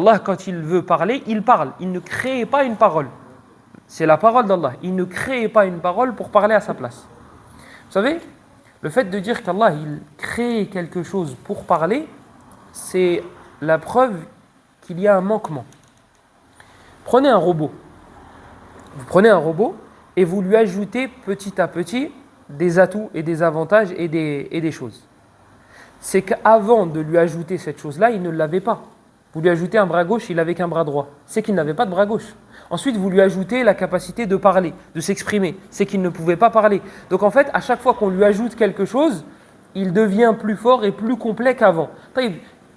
Allah, quand il veut parler, il parle. Il ne crée pas une parole. C'est la parole d'Allah. Il ne crée pas une parole pour parler à sa place. Vous savez, le fait de dire qu'Allah, il crée quelque chose pour parler, c'est la preuve qu'il y a un manquement. Prenez un robot. Vous prenez un robot et vous lui ajoutez petit à petit des atouts et des avantages et des choses. C'est qu'avant de lui ajouter cette chose-là, il ne l'avait pas. Vous lui ajoutez un bras gauche, il n'avait qu'un bras droit. C'est qu'il n'avait pas de bras gauche. Ensuite, vous lui ajoutez la capacité de parler, de s'exprimer. C'est qu'il ne pouvait pas parler. Donc en fait, à chaque fois qu'on lui ajoute quelque chose, il devient plus fort et plus complet qu'avant.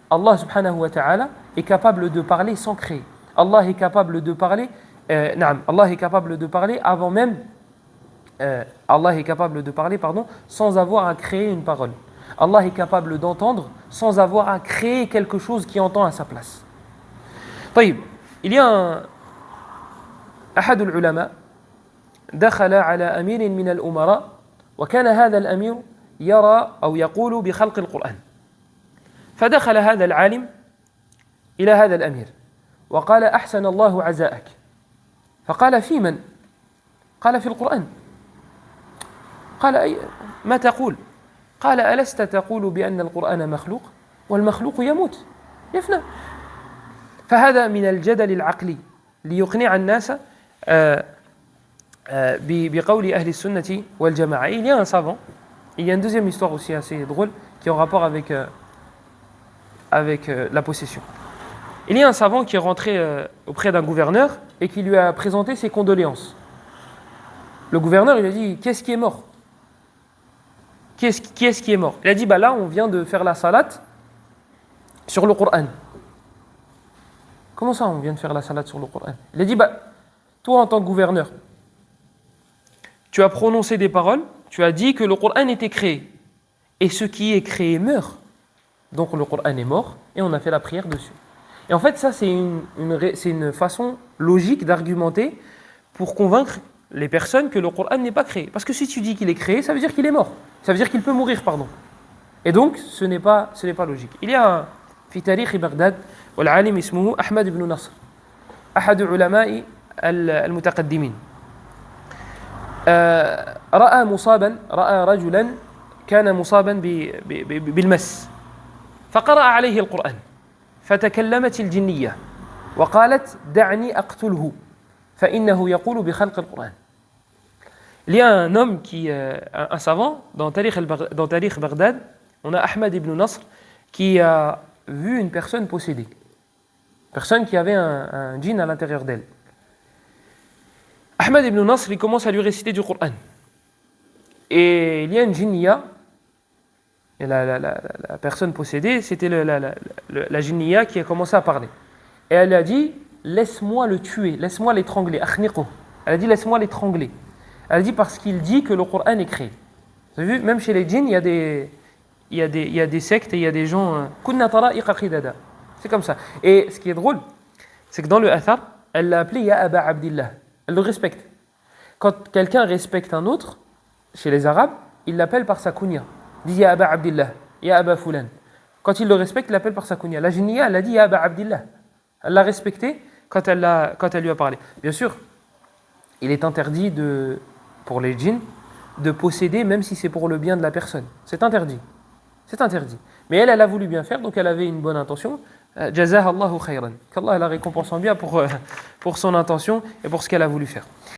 Allah subhanahu wa ta'ala est capable de parler sans créer. Allah est capable de parler, Allah est capable de parler avant même, Allah est capable de parler, sans avoir à créer une parole. Allah est capable d'entendre sans avoir à créer quelque chose qui entend à sa place. طيب, il y a un أحد العلماء دخل على أمير من الأمراء وكان هذا الأمير يرى أو يقول بخلق القرآن. فدخل هذا العالم إلى هذا الأمير وقال أحسن الله عزاءك. فقال في من؟ قال في القرآن. قال أي ما تقول؟ قال ألست تقول بأن القرآن مخلوق والمخلوق يموت يفنى. فهذا من الجدل العقلي ليقنع الناس بقول أهل السنة والجماعة. Il y a un savant, il y a une deuxième histoire aussi assez drôle qui est en rapport avec la possession. Il y a un savant qui est rentré auprès d'un gouverneur et qui lui a présenté ses condoléances. Le gouverneur, il a dit, qu'est-ce qui est mort? Qui est-ce qui est mort? Il a dit, là, on vient de faire la salat sur le Coran. Comment ça, on vient de faire la salat sur le Coran? Il a dit, toi, en tant que gouverneur, tu as prononcé des paroles, tu as dit que le Coran était créé. Et ce qui est créé meurt. Donc le Coran est mort et on a fait la prière dessus. Et en fait, ça, c'est une façon logique d'argumenter pour convaincre les personnes que le Coran n'est pas créé. Parce que si tu dis qu'il est créé, ça veut dire qu'il est mort. Ça veut dire qu'il peut mourir, pardon. Et donc, ce n'est pas logique. Il y a في تاريخ بغداد والعالم اسمه أحمد بن نصر أحد علماء المتقدمين رأى رجلا كان مصابا بالمس فقرأ عليه القرآن فتكلمت الجنية وقالت دعني أقتله فإنه يقول بخلق القرآن. Il y a un homme un savant dans Tarikh Baghdad, on a Ahmad ibn Nasr qui a vu une personne possédée, une personne qui avait un djinn à l'intérieur d'elle. Ahmad ibn Nasr, il commence à lui réciter du Coran. Et il y a une jinniya, et la personne possédée, c'était la jinniya qui a commencé à parler. Et elle a dit, laisse-moi le tuer, laisse-moi l'étrangler, akhniqo. Elle a dit, laisse-moi l'étrangler. Elle a dit, parce qu'il dit que le Coran est créé. Vous avez vu, même chez les djinns, il y a des sectes et il y a des gens, kunna tara'iqa qidada. C'est comme ça. Et ce qui est drôle, c'est que dans le athar, elle l'a appelé Ya Aba Abdillah. Elle le respecte. Quand quelqu'un respecte un autre, chez les Arabes, il l'appelle par sa kunya. Il dit Ya Aba Abdillah, Ya Aba Fulan. Quand il le respecte, il l'appelle par sa kunya. La jinniya, elle a dit Ya Aba Abdillah. Elle l'a respecté quand elle lui a parlé. Bien sûr, il est interdit pour les djinns de posséder, même si c'est pour le bien de la personne. C'est interdit. C'est interdit. Mais elle a voulu bien faire, donc elle avait une bonne intention. Jazaha Allahu khayran. Qu'Allah la récompense en bien pour son intention et pour ce qu'elle a voulu faire.